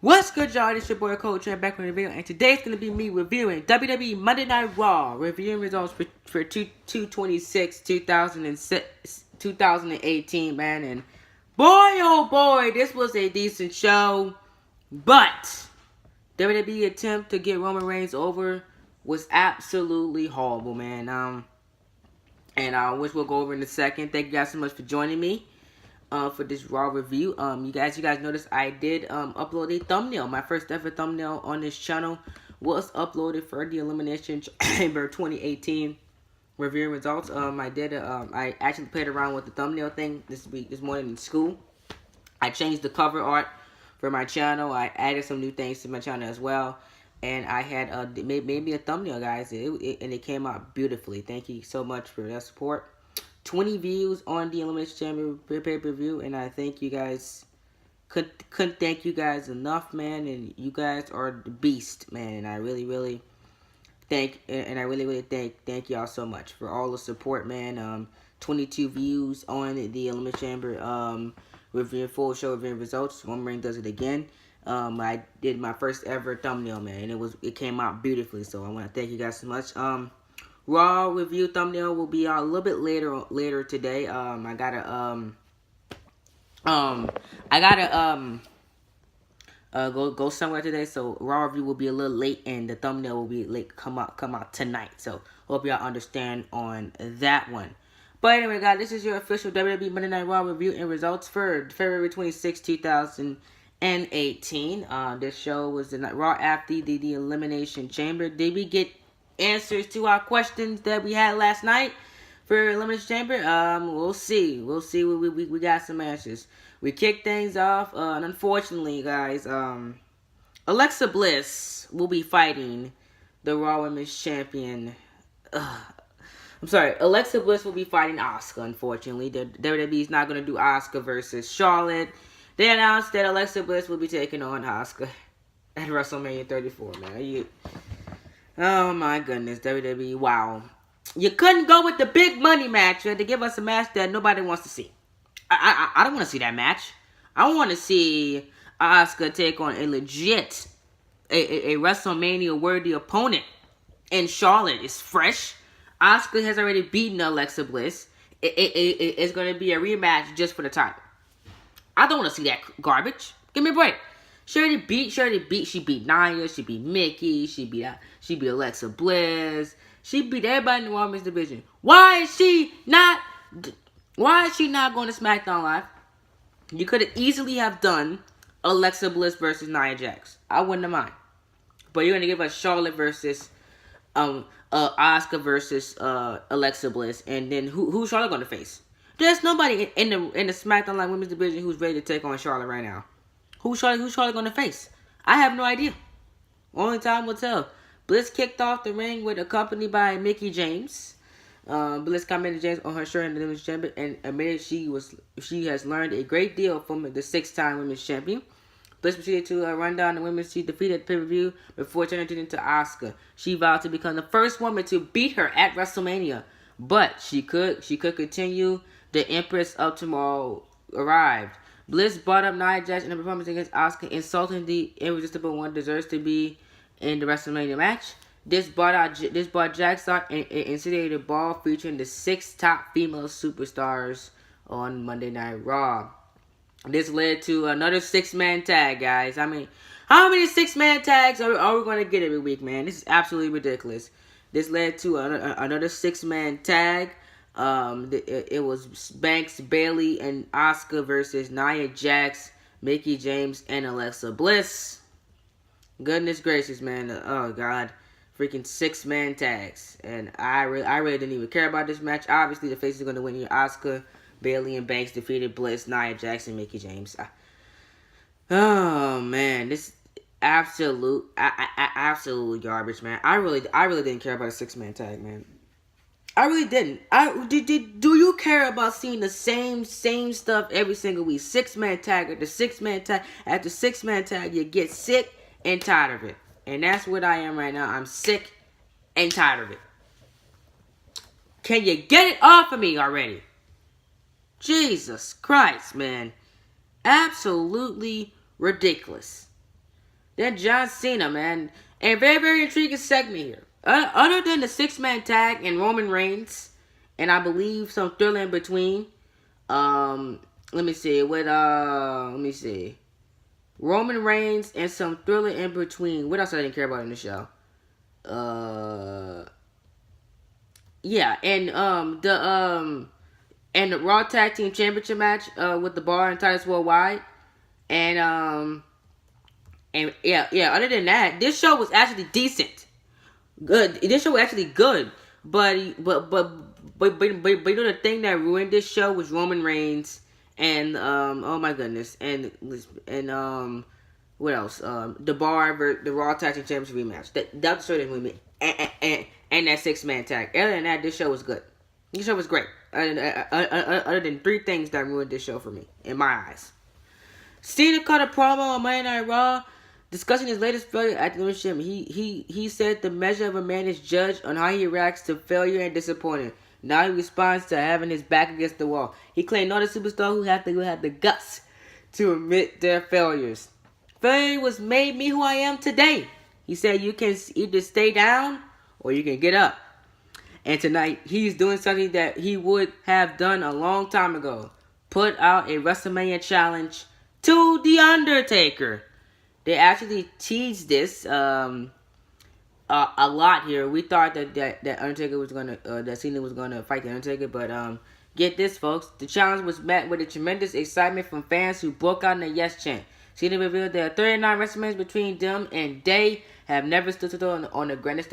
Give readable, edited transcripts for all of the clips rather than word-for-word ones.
What's good, y'all? It's your boy Coach Trent back with a video, and today's gonna be me reviewing WWE Monday Night Raw, reviewing results for 2018, man. And boy, oh boy, this was a decent show, but WWE attempt to get Roman Reigns over was absolutely horrible, man. Which we'll go over in a second. Thank you guys so much for joining me. For this Raw review. You guys noticed I did upload a thumbnail. My first ever thumbnail on this channel was uploaded for the Elimination Chamber 2018 review results. I actually played around with the thumbnail thing this morning in school. I changed the cover art for my channel. I added some new things to my channel as well. And I had made me a thumbnail, guys, and it came out beautifully. Thank you so much for that support. 20 views on the Elimination Chamber pay-per-view, and I thank you guys. Couldn't thank you guys enough, man. And you guys are the beast, man. And I really thank y'all so much for all the support, man. 22 views on the Elimination Chamber full show review results. Roman Reigns does it again. I did my first ever thumbnail, man, and it came out beautifully. So I want to thank you guys so much. Raw review thumbnail will be out a little bit later today. I gotta go somewhere today, so Raw review will be a little late, and the thumbnail will be late. Come out tonight. So hope y'all understand on that one. But anyway, guys, this is your official WWE Monday Night Raw review and results for February 26, 2018. This show was the Raw after the Elimination Chamber. Did we get answers to our questions that we had last night for Elimination Chamber? We'll see. We got some answers. We kicked things off, and unfortunately, guys, Alexa Bliss will be fighting the Raw Women's Champion. I'm sorry, Alexa Bliss will be fighting Asuka, unfortunately. The WWE is not going to do Asuka versus Charlotte. They announced that Alexa Bliss will be taking on Asuka at WrestleMania 34, man. Oh my goodness, WWE, wow. You couldn't go with the big money match. You had to give us a match that nobody wants to see. I don't want to see that match. I want to see Asuka take on a legit, a WrestleMania-worthy opponent. And Charlotte is fresh. Asuka has already beaten Alexa Bliss. It's going to be a rematch just for the title. I don't want to see that garbage. Give me a break. She beat Nia, she beat Mickey, she beat Alexa Bliss, she beat everybody in the women's division. Why is she not going to SmackDown Live? You could have easily have done Alexa Bliss versus Nia Jax. I wouldn't have mind. But you're gonna give us Charlotte versus Asuka versus Alexa Bliss, and then who's Charlotte gonna face? There's nobody in the SmackDown Live women's division who's ready to take on Charlotte right now. Who's Charlotte gonna face? I have no idea. Only time will tell. Bliss kicked off the ring with accompanied by Mickie James. Bliss commented James on her shirt in the women's champion and admitted she has learned a great deal from the 6-time women's champion. Bliss proceeded to run down the women she defeated at the pay-per-view before turning into Asuka. She vowed to become the first woman to beat her at WrestleMania, but she could continue. The Empress of Tomorrow arrived. Bliss brought up Nia Jax in a performance against Asuka, insulting the Irresistible One deserves to be in the WrestleMania match. This brought Jax out and instigated a ball featuring the 6 top female superstars on Monday Night Raw. This led to another 6-man tag, guys. I mean, how many 6-man tags are we going to get every week, man? This is absolutely ridiculous. This led to another 6-man tag. It was Banks, Bayley, and Asuka versus Nia Jax, Mickie James, and Alexa Bliss. Goodness gracious, man! Oh God, freaking 6-man tags, and I really didn't even care about this match. Obviously, the faces are going to win here. Asuka, Bayley, and Banks defeated Bliss, Nia Jax, and Mickie James. Oh man, this absolute garbage, man. I really didn't care about a 6-man tag, man. I really didn't. Do you care about seeing the same stuff every single week? 6-man tag after 6-man tag after 6-man tag. You get sick and tired of it. And that's what I am right now. I'm sick and tired of it. Can you get it off of me already? Jesus Christ, man. Absolutely ridiculous. then John Cena, man. And very, very intriguing segment here. Other than the 6-man tag and Roman Reigns, and I believe some thriller in between. Let me see. Roman Reigns and some thriller in between. What else I didn't care about in the show? Yeah, and the Raw Tag Team Championship match with the Bar and Titus Worldwide, and yeah. Other than that, this show was actually decent. Good. This show was actually good, but you know the thing that ruined this show was Roman Reigns and oh my goodness, and what else? The Bar the Raw Tag Team Championship rematch. That's the show that ruined me, and that 6-man tag. Other than that, this show was good. This show was great. Other than 3 things that ruined this show for me, in my eyes. Cena cut a promo on Monday Night Raw discussing his latest failure at the Elimination Chamber. He said the measure of a man is judged on how he reacts to failure and disappointment. Now he responds to having his back against the wall. He claimed no other superstar who had the guts to admit their failures. Failure was made me who I am today. He said you can either stay down or you can get up. And tonight he's doing something that he would have done a long time ago. Put out a WrestleMania challenge to The Undertaker. They actually teased this a lot here. We thought that Undertaker was gonna that Cena was gonna fight the Undertaker, but get this, folks. The challenge was met with a tremendous excitement from fans who broke out in the yes chant. Cena revealed there are 39 WrestleManias between them, and they have never stood on the grandest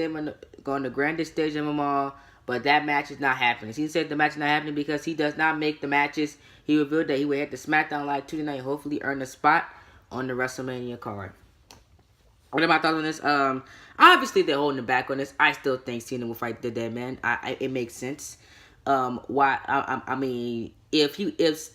stage of them all. But that match is not happening. Cena said the match is not happening because he does not make the matches. He revealed that he would head to SmackDown Live Tuesday night and hopefully earn a spot on the WrestleMania card. What are my thoughts on this? Obviously they're holding it back on this. I still think Cena will fight the dead man. It makes sense. Why? I mean, if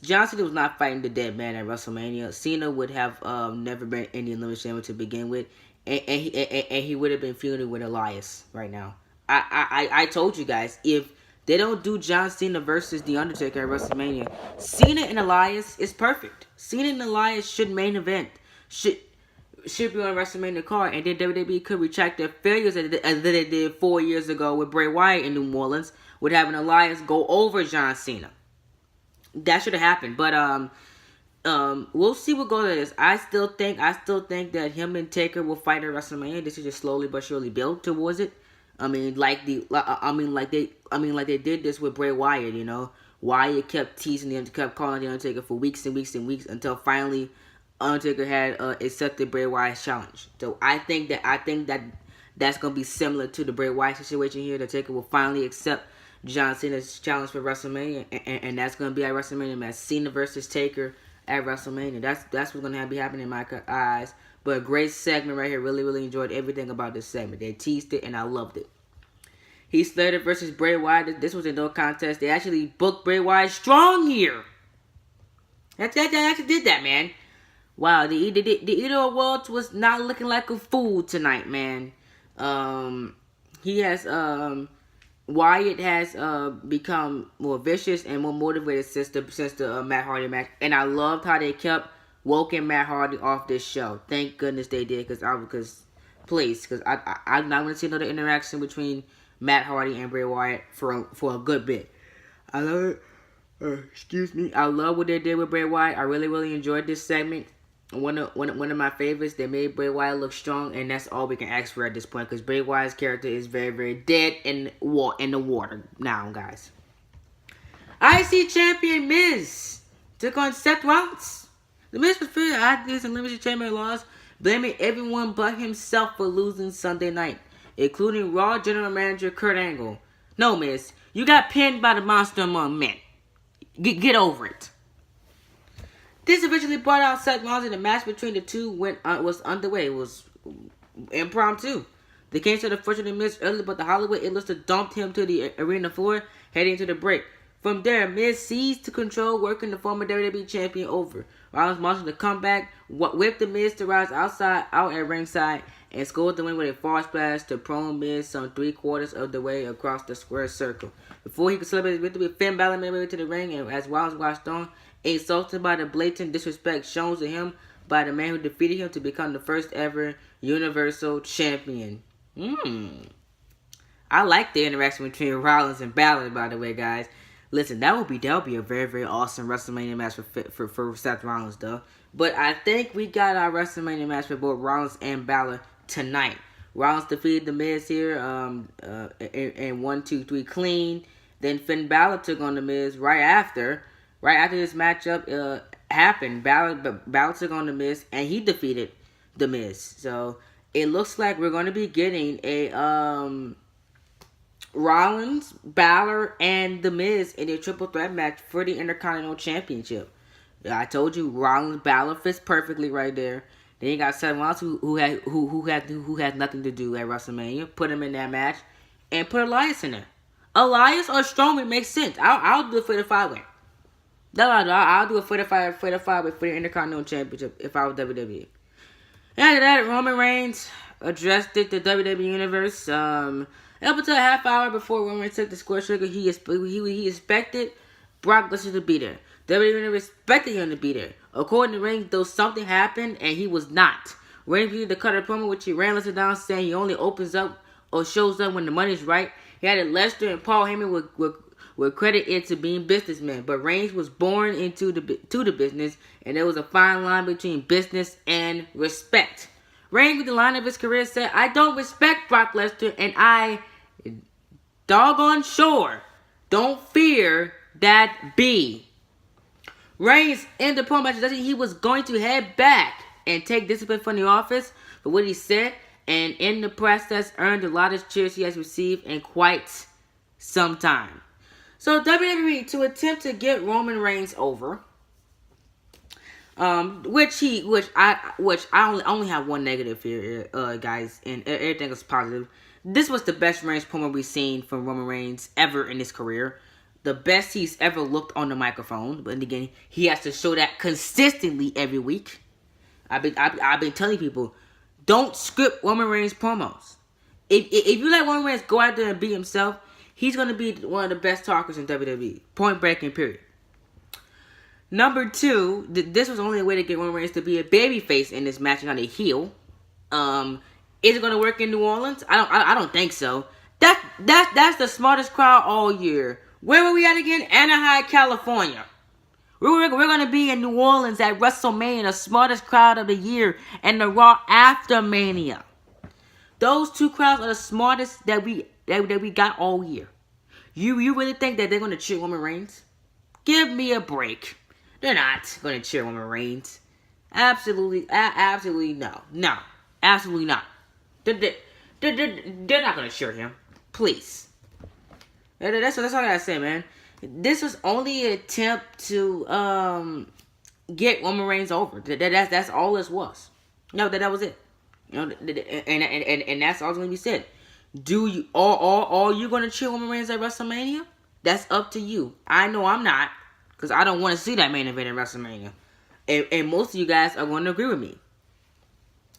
John Cena was not fighting the dead man at WrestleMania, Cena would have never been in the Elimination Chamber to begin with, and he would have been feuding with Elias right now. I told you guys, if they don't do John Cena versus The Undertaker at WrestleMania, Cena and Elias is perfect. Cena and Elias should main event. Should be on WrestleMania card, and then WWE could retract their failures as they did 4 years ago with Bray Wyatt in New Orleans, with having Elias go over John Cena. That should have happened, but we'll see what goes of this. I still think that him and Taker will fight at WrestleMania. This is just slowly but surely built towards it. I mean, like they did this with Bray Wyatt. You know, Wyatt kept teasing him, kept calling the Undertaker for weeks and weeks and weeks until finally Undertaker had accepted Bray Wyatt's challenge. So I think that that's gonna be similar to the Bray Wyatt situation here. The Taker will finally accept John Cena's challenge for WrestleMania, and that's gonna be at WrestleMania match. Cena versus Taker at WrestleMania. That's what's gonna be happening in my eyes. But a great segment right here. Really, really enjoyed everything about this segment. They teased it, and I loved it. Heath Slater versus Bray Wyatt. This was a no contest. They actually booked Bray Wyatt strong here. They actually did that, man. Wow, the Eater of Worlds was not looking like a fool tonight, man. He has Wyatt has become more vicious and more motivated since the Matt Hardy match, and I loved how they kept woken Matt Hardy off this show. Thank goodness they did, because I'm not going to see another interaction between Matt Hardy and Bray Wyatt for a good bit. I love it. Excuse me. I love what they did with Bray Wyatt. I really, really enjoyed this segment. One of my favorites. They made Bray Wyatt look strong, and that's all we can ask for at this point, because Bray Wyatt's character is very, very dead in the water now, guys. IC Champion Miz took on Seth Rollins. The Miz was feared ideas and Elimination Chamber loss, blaming everyone but himself for losing Sunday night, including Raw General Manager Kurt Angle. No, Miz, you got pinned by the Monster Among Men. Get over it. This eventually brought out Seth Rollins, and the match between the two was underway. It was impromptu. They canceled the first of the Miz early, but the Hollywood Illustrator dumped him to the arena floor, heading to the break. From there, Miz seized to control, working the former WWE Champion over. Rollins marched to come back, whipped the Miz to rise out at ringside, and scored the win with a false splash to prone Miz some 3/4 of the way across the square circle. Before he could celebrate his victory, Finn Balor made way to the ring, and as Rollins watched on, insulted by the blatant disrespect shown to him by the man who defeated him to become the first ever Universal Champion. I like the interaction between Rollins and Balor, by the way, guys. Listen, that would be a very, very awesome WrestleMania match for Seth Rollins, though. But I think we got our WrestleMania match for both Rollins and Balor tonight. Rollins defeated The Miz here in 1, 2, 3 clean. Then Finn Balor took on The Miz right after this matchup happened. Balor took on The Miz, and he defeated The Miz. So it looks like we're going to be getting a Rollins, Balor, and The Miz in a triple threat match for the Intercontinental Championship. I told you Rollins, Balor fits perfectly right there. Then you got Seth Rollins who had nothing to do at WrestleMania. Put him in that match and put Elias in there. Elias or Strowman makes sense. I'll do it for the 5-way. I'll do it for the 5-way for the Intercontinental Championship if I was WWE. After that, Roman Reigns addressed the WWE Universe. Up until a half hour before Roman Reigns took the square trigger, he expected Brock Lesnar to be there. WWE Universe expected him to be there. According to Reigns, though, something happened and he was not. Reigns used to cut a promo which he ran Lesnar down, saying he only opens up or shows up when the money's right. He added Lesnar and Paul Heyman would credit it to being businessmen, but Reigns was born into the business, and there was a fine line between business and respect. Reigns, with the line of his career, said, "I don't respect Brock Lesnar, and I doggone sure don't fear that B." Reigns in the promo match, he was going to head back and take discipline from the office for what he said, and in the process earned the loudest cheers he has received in quite some time. So WWE, to attempt to get Roman Reigns over, which I only have one negative here, guys, and everything is positive. This was the best Reigns promo we've seen from Roman Reigns ever in his career. The best he's ever looked on the microphone. But again, he has to show that consistently every week. I've been telling people, don't script Roman Reigns promos. If you let Roman Reigns go out there and be himself, he's going to be one of the best talkers in WWE. Point breaking, period. Number 2, this was only a way to get Roman Reigns to be a babyface in this match, not a heel. Is it going to work in New Orleans? I don't think so. That's the smartest crowd all year. Where were we at again? Anaheim, California. We're going to be in New Orleans at WrestleMania, the smartest crowd of the year, and the Raw after Mania. Those two crowds are the smartest that we got all year. You really think that they're going to cheer Roman Reigns? Give me a break. They're not going to cheer Roman Reigns. Absolutely no. No, absolutely not. They're not going to cheer him. Please. That's all I gotta say, man. This was only an attempt to get Roman Reigns over. That's all this was. No, that was it. You know, and that's all going to be said. Do you are you going to cheer Roman Reigns at WrestleMania? That's up to you. I know I'm not, because I don't want to see that main event at WrestleMania, and most of you guys are going to agree with me.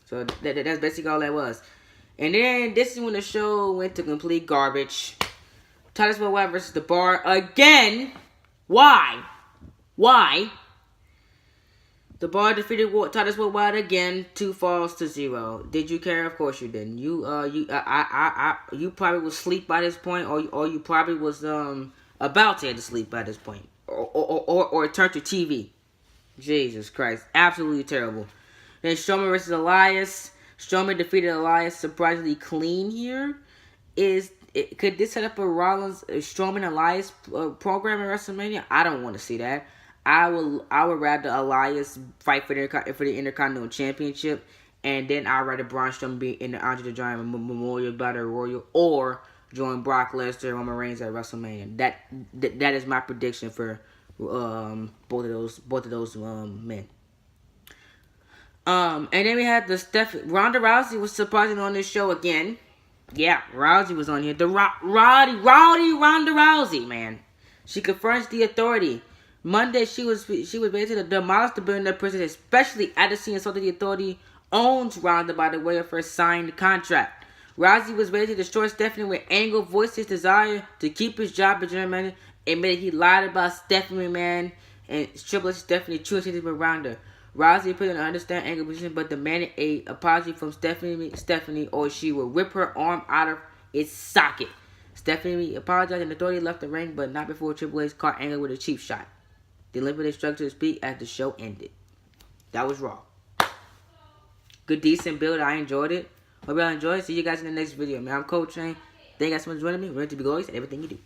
So that's basically all that was. And then this is when the show went to complete garbage. Titus Worldwide versus The Bar again. Why? The Bar defeated Titus Worldwide again, 2 falls to 0. Did you care? Of course you didn't. You probably was asleep by this point, or you probably was about to head to sleep by this point, or turn to TV. Jesus Christ, absolutely terrible. Then Strowman versus Elias. Strowman defeated Elias surprisingly clean here. Could this set up a Rollins Strowman Elias program at WrestleMania? I don't want to see that. I would rather Elias fight for the Intercontinental Championship, and then I'd rather Braun Strowman be in the Andre the Giant Memorial Battle Royal, or join Brock Lesnar and Roman Reigns at WrestleMania. That is my prediction for both of those men. And then we had Ronda Rousey was surprisingly on this show again. Yeah, Rousey was on here. The Rowdy Ronda Rousey, man. She confronts the Authority. Monday, she was ready to demolish the billionaire president, especially after she insulted the Authority owns Ronda by the way of her signed contract. Rousey was ready to destroy Stephanie when Angle voiced his desire to keep his job as general manager, admitted he lied about Stephanie McMahon and Triple H Stephanie true intentions with Ronda. Rousey put in an understand angle position, but demanded a apology from Stephanie, or she would rip her arm out of its socket. Stephanie apologized and authority left the ring, but not before Triple H caught Angle with a cheap shot. The Olympic struggled to speak as the show ended. That was Raw. Good, decent build. I enjoyed it. Hope y'all enjoyed it. See you guys in the next video, man. I'm Coach Train. Thank you guys so much for joining me. Remember to be glorious at everything you do.